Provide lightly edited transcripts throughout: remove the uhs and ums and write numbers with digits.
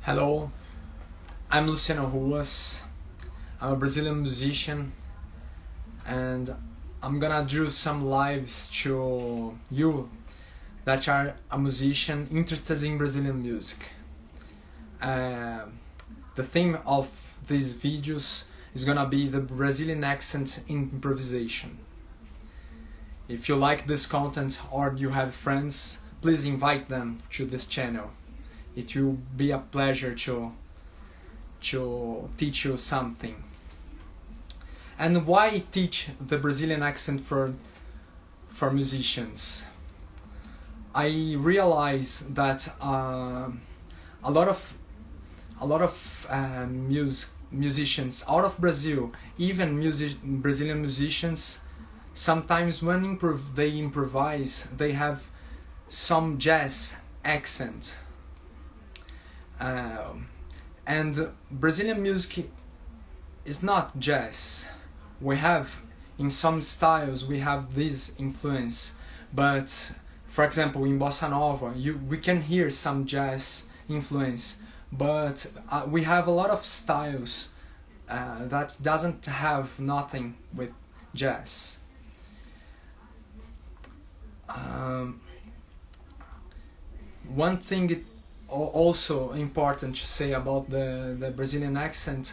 Hello, I'm Luciano Ruas. I'm a Brazilian musician and I'm gonna do some lives to you that are a musician interested in Brazilian music. The theme of these videos is gonna be the Brazilian accent in improvisation. If you like this content or you have friends, please invite them to this channel. It will be a pleasure to teach you something. And why teach the Brazilian accent for musicians? I realize that a lot of musicians out of Brazil, even Brazilian musicians, sometimes when they improvise, they have some jazz accent. And Brazilian music is not jazz. We have, in some styles, we have this influence, but for example in bossa nova we can hear some jazz influence, but we have a lot of styles that doesn't have nothing with jazz. One thing also important to say about the Brazilian accent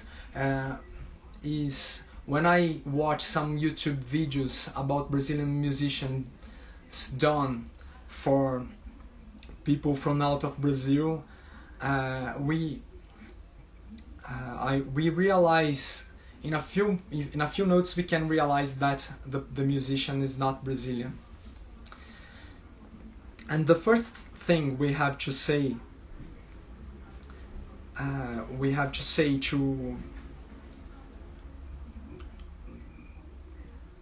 is when I watch some YouTube videos about Brazilian musicians done for people from out of Brazil, we realize in a few notes we can realize that the musician is not Brazilian. And the first thing we have to say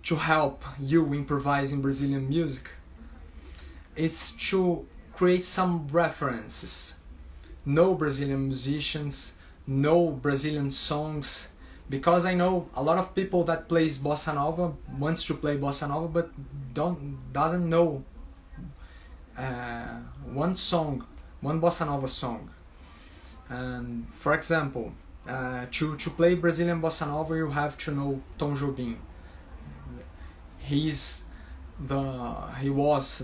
to help you improvise in Brazilian music is to create some references. Know Brazilian musicians, know Brazilian songs, because I know a lot of people that plays bossa nova wants to play bossa nova but doesn't know one bossa nova song. And for example, to play Brazilian bossa nova you have to know Tom Jobim. He was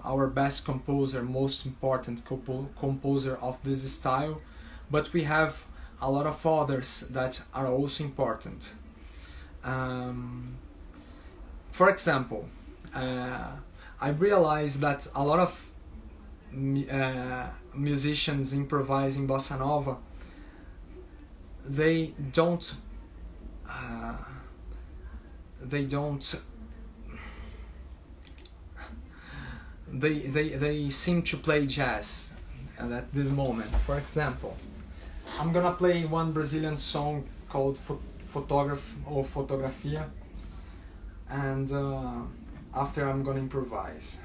our best composer, most important composer of this style, but we have a lot of others that are also important. For example, I realized that a lot of musicians improvising bossa nova, they seem to play jazz at this moment. For example, I'm gonna play one Brazilian song called Fotografia, and after I'm gonna improvise.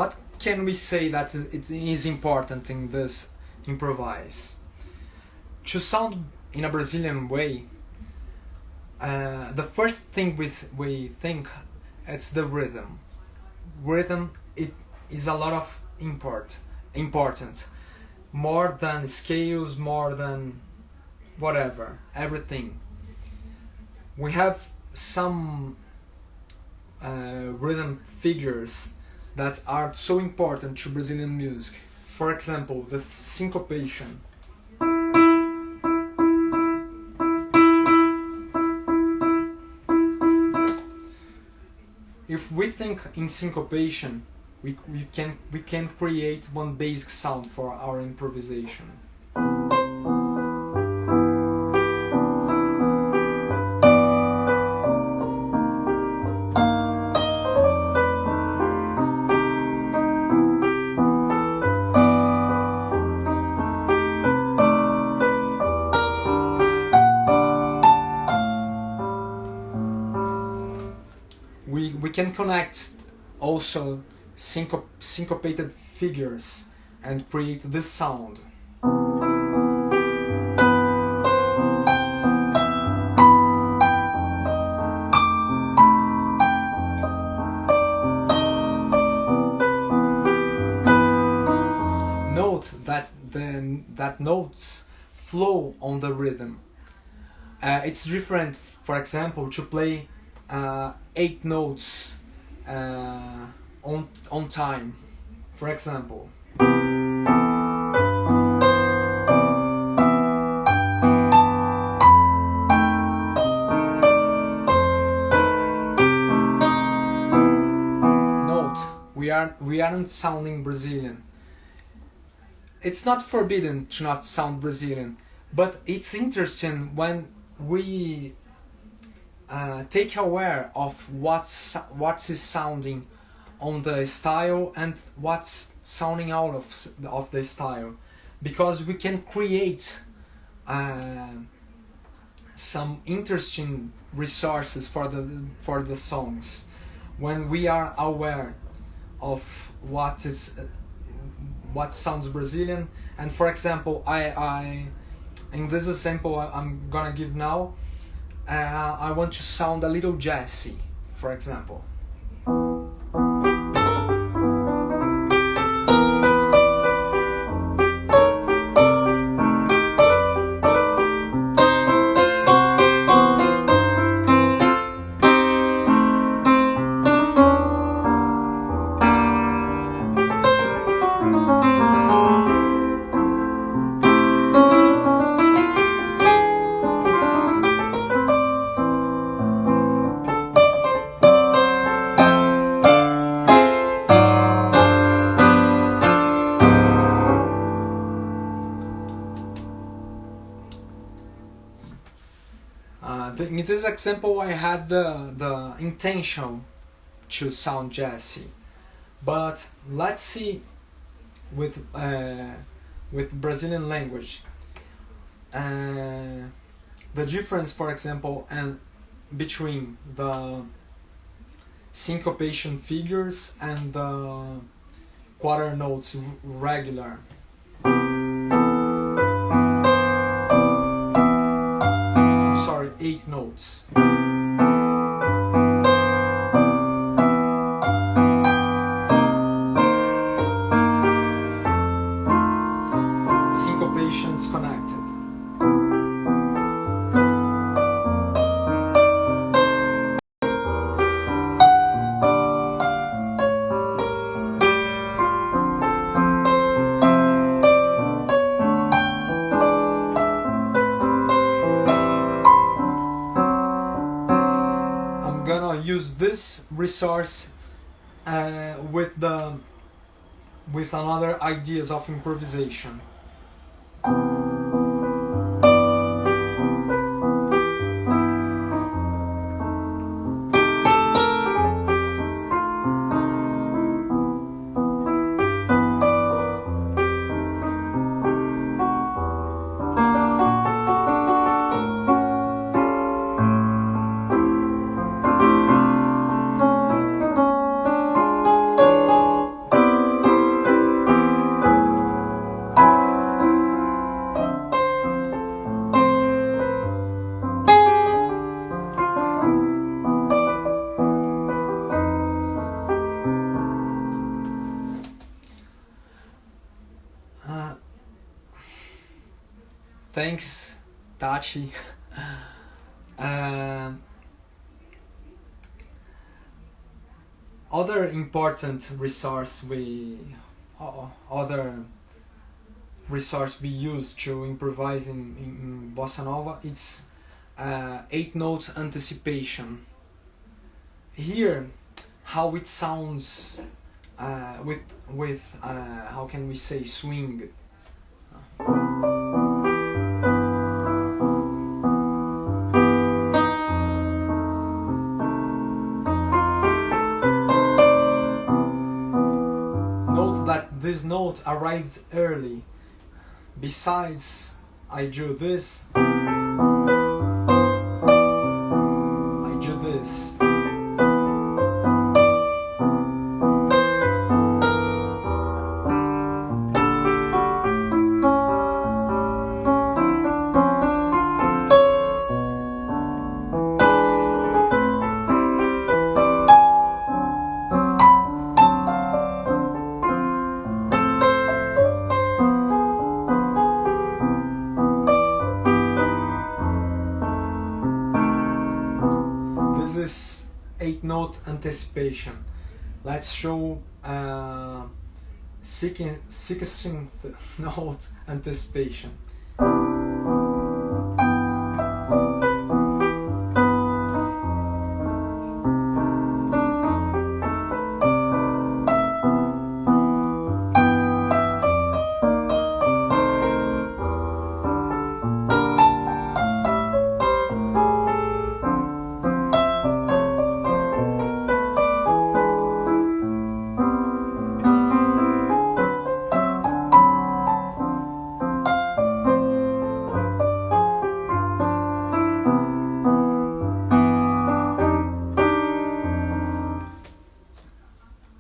what can we say that it is important in this improvise? To sound in a Brazilian way, the first thing we think it's the rhythm. Rhythm, it is a lot of important, more than scales, more than whatever, everything. We have some rhythm figures that are so important to Brazilian music. For example, the syncopation. If we think in syncopation, we can create one basic sound for our improvisation. We can connect also syncopated figures and create this sound. Note that notes flow on the rhythm. It's different, for example, to play 8 notes on time. For example, note, we aren't sounding Brazilian. It's not forbidden to not sound Brazilian, but it's interesting when we take aware of what is sounding on the style and what's sounding out of the style, because we can create some interesting resources for the songs when we are aware of what sounds Brazilian. And for example, I in this example I'm gonna give now, I want to sound a little jazzy, for example. In this example, I had the intention to sound jazzy, but let's see with Brazilian language the difference, for example, and between the syncopation figures and the quarter notes regular. Sorry, 8 notes. Syncopations connected. Use this resource with another ideas of improvisation. Thanks, Tachi. uh, Other important resource other resource we use to improvise in bossa nova, it's 8-note anticipation. Here, how it sounds with how can we say, swing. Note that this note arrived early. Besides, I do this, I do this. This is 8-note anticipation. Let's show 16th note anticipation.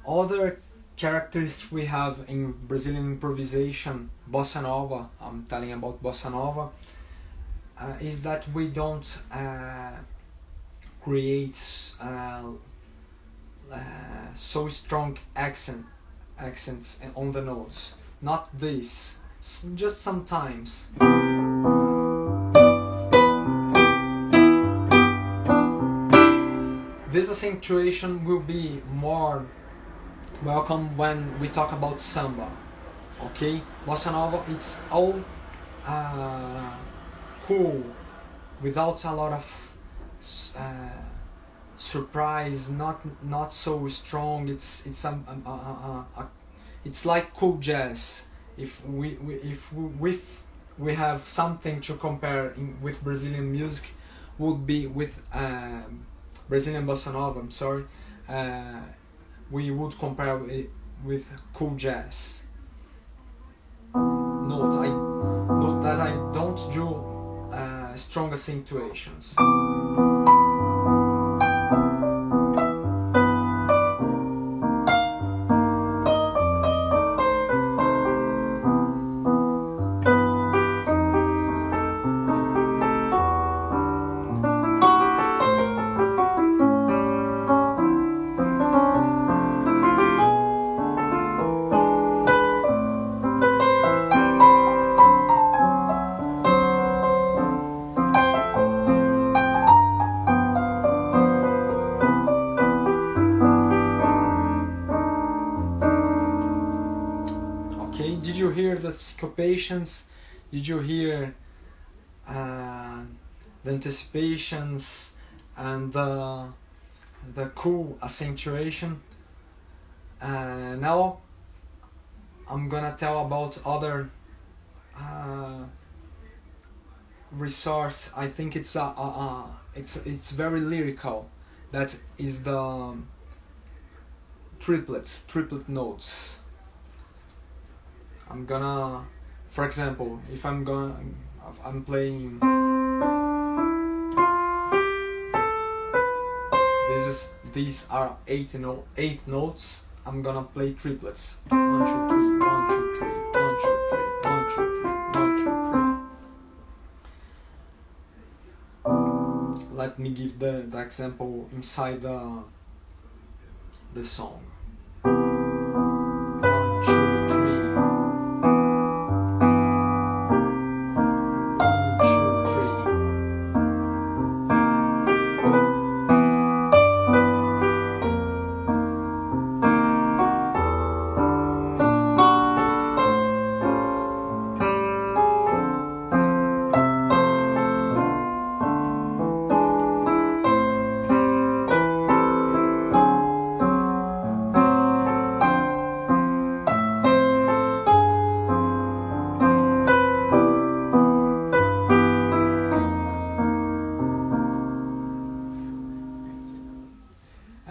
Other characteristics we have in Brazilian improvisation, bossa nova, I'm telling about bossa nova, is that we don't create so strong accents on the notes. Not this, just sometimes. This accentuation will be more welcome when we talk about samba. Okay, bossa nova, it's all cool, without a lot of surprise, not so strong. It's like cool jazz. If we have something to compare with Brazilian music, would be with Brazilian bossa nova. I'm sorry. We would compare it with cool jazz. Note that I don't do strong accentuations. Okay, did you hear the syncopations? Did you hear the anticipations and the cool accentuation? Now I'm gonna tell about other resource. I think it's it's very lyrical. That is the triplet notes. I'm gonna, for example, if I'm playing, these are eight notes. I'm gonna play triplets. 1, 2, 3, 1, 2, 3, 1, 2, 3, 1, 2, 3, 1, 2, 3. Let me give the example inside the song.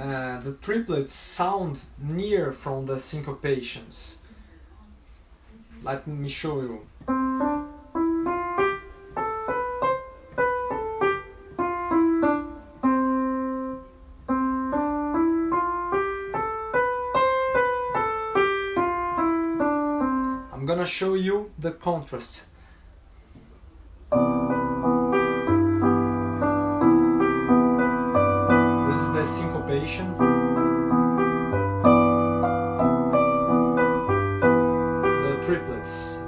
the triplets sound near from the syncopations. Let me show you. I'm gonna show you the contrast. This is the syncopation. The triplets.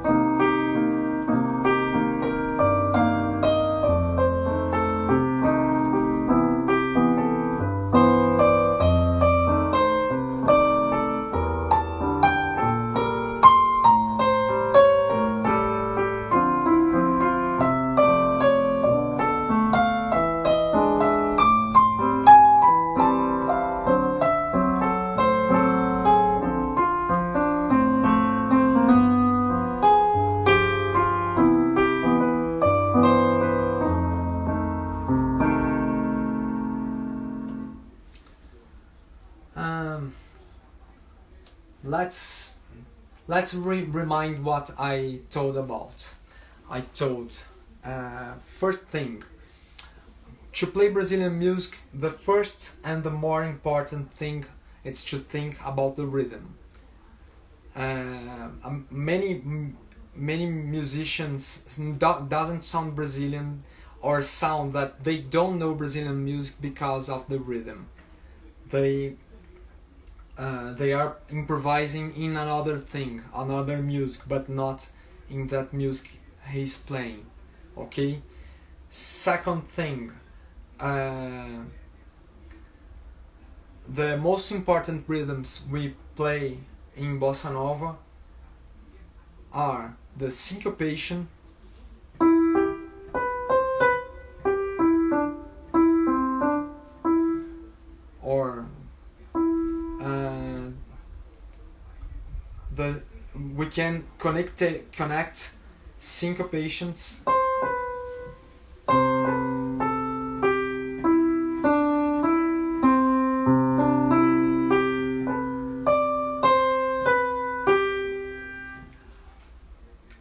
Let's remind what I told about. I told first thing, to play Brazilian music, the first and the more important thing is to think about the rhythm. Many musicians doesn't sound Brazilian, or sound that they don't know Brazilian music because of the rhythm. They are improvising in another thing, another music, but not in that music he's playing. Okay? Second thing, the most important rhythms we play in bossa nova are the syncopation, or we can connect syncopations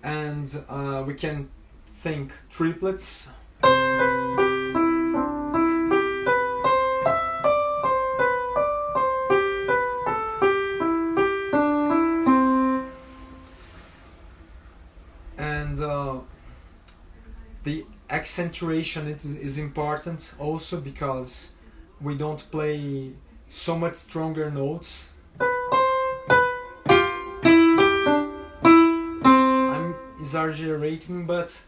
and we can think triplets. And the accentuation is important also, because we don't play so much stronger notes. I'm exaggerating, but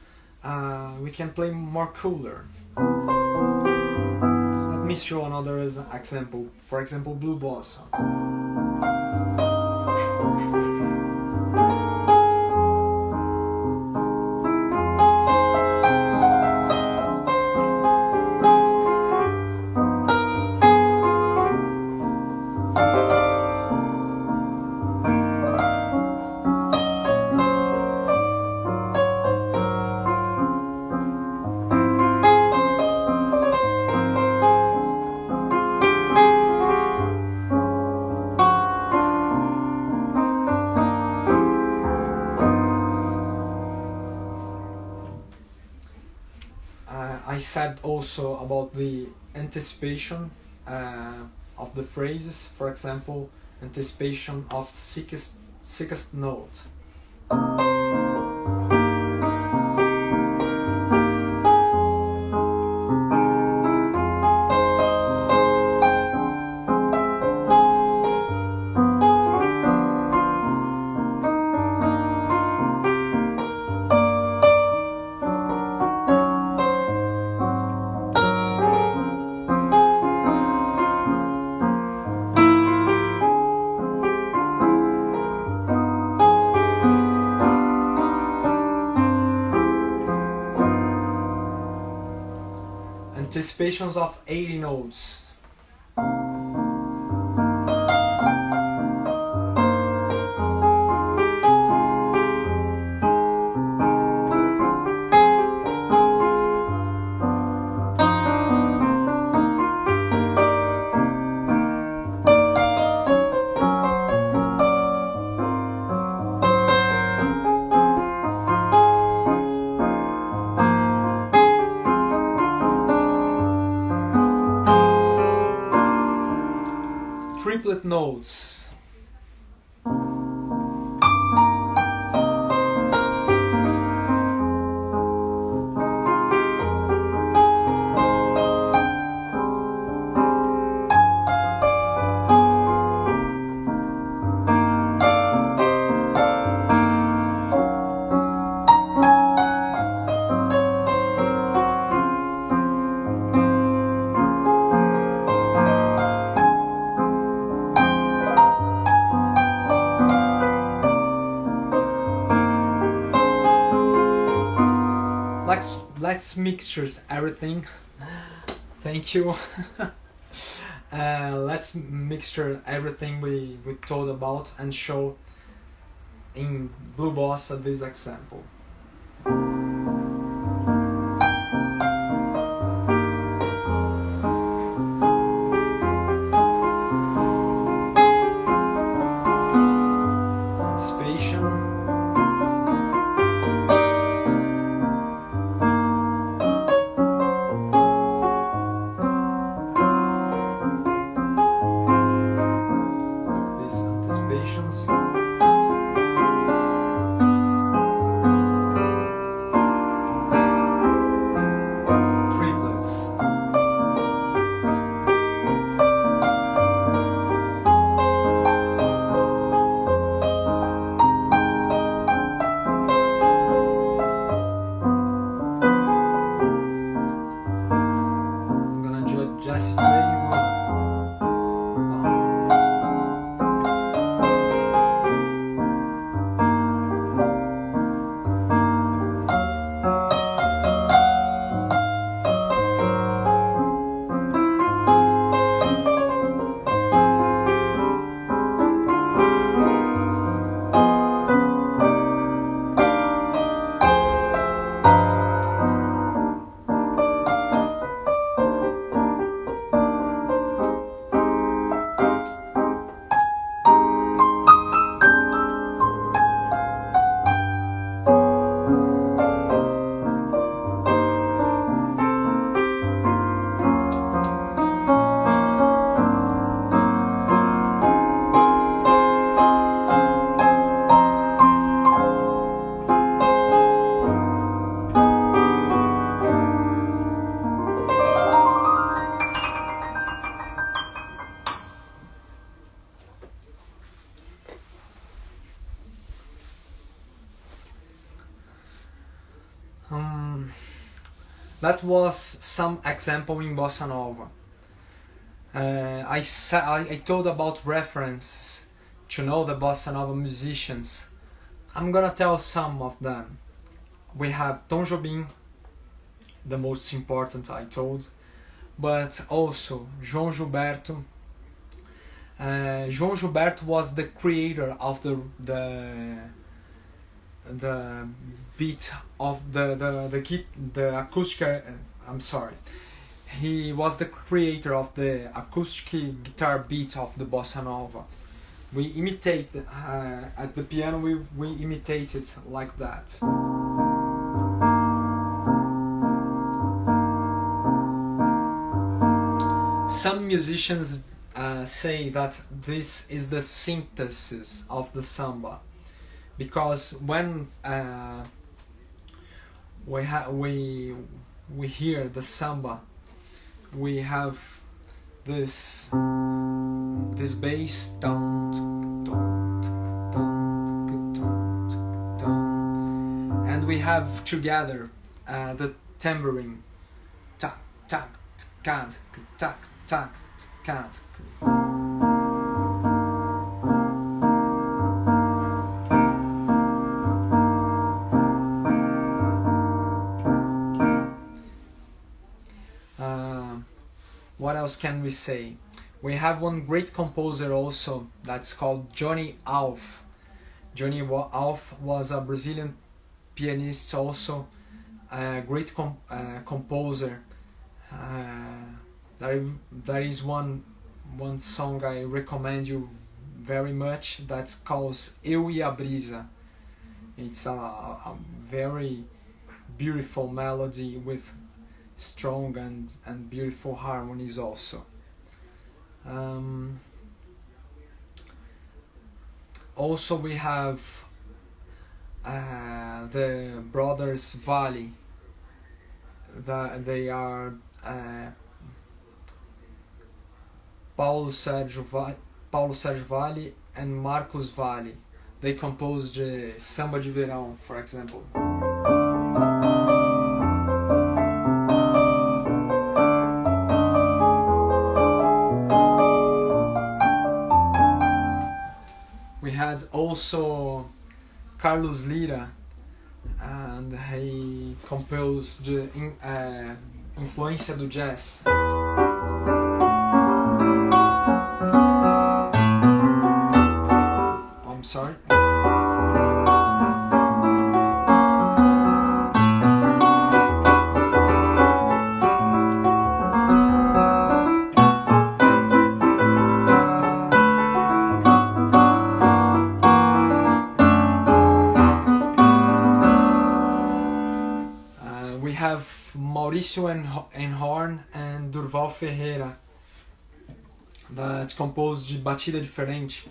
we can play more cooler. Let me show another example. For example, blue bossa. I said also about the anticipation of the phrases. For example, anticipation of sickest note. Anticipations of 80 notes. triplet notes. Let's mixture everything. Thank you. Let's mixture everything we told about and show in Blue Bossa this example. That was some example in Bossa Nova. I told about references to know the Bossa Nova musicians. I'm gonna tell some of them. We have Tom Jobim, the most important I told, but also João Gilberto. João Gilberto was the creator of the beat of the acoustic. I'm sorry. He was the creator of the acoustic guitar beat of the bossa nova. We imitate at the piano. We imitate it like that. Some musicians say that this is the synthesis of the samba, because when we hear the samba, we have this bass and we have together the tambourine tak tak tak tak tak tak. What else can we say? We have one great composer also that's called Johnny Alf. Johnny Alf was a Brazilian pianist, also a great composer. There is one song I recommend you very much that calls Eu e a Brisa. It's a very beautiful melody with strong and beautiful harmonies also. also we have the brothers Vale. They are Paulo Sérgio Vale and Marcos Vale. They composed Samba de Verão, for example. We had also Carlos Lira, and he composed the influência do jazz. I'm sorry. We have Maurício Enhorn and Durval Ferreira that composed de Batida Diferente.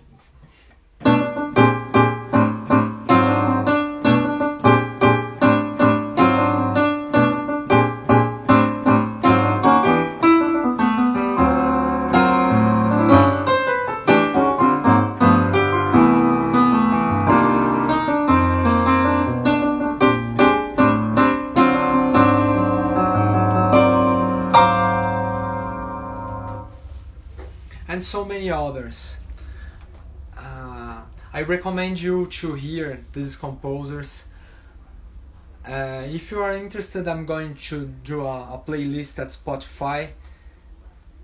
And so many others. I recommend you to hear these composers. If you are interested, I'm going to do a playlist at Spotify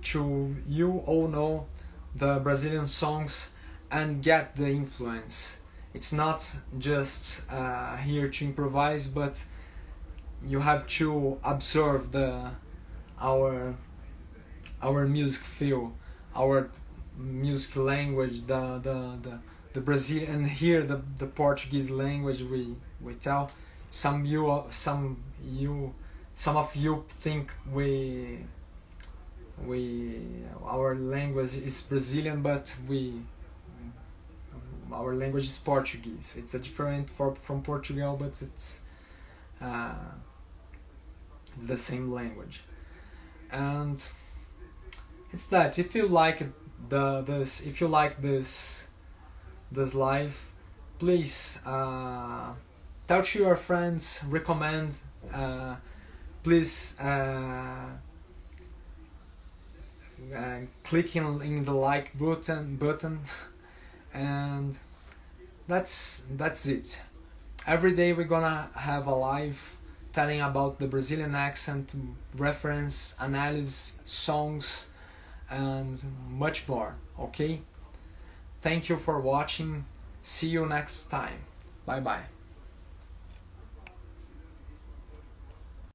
to you all know the Brazilian songs and get the influence. It's not just here to improvise, but you have to observe our music feel, our music language, the Brazilian, and here the Portuguese language we tell. Some of you think our language is Brazilian, but our language is Portuguese. It's a different from Portugal, but it's the same language. And it's that if you like this live, please tell to your friends, recommend, please click in the like button and that's it. Every day we're gonna have a live telling about the Brazilian accent, reference, analysis, songs, and much more. Okay? Thank you for watching. See you next time. Bye bye.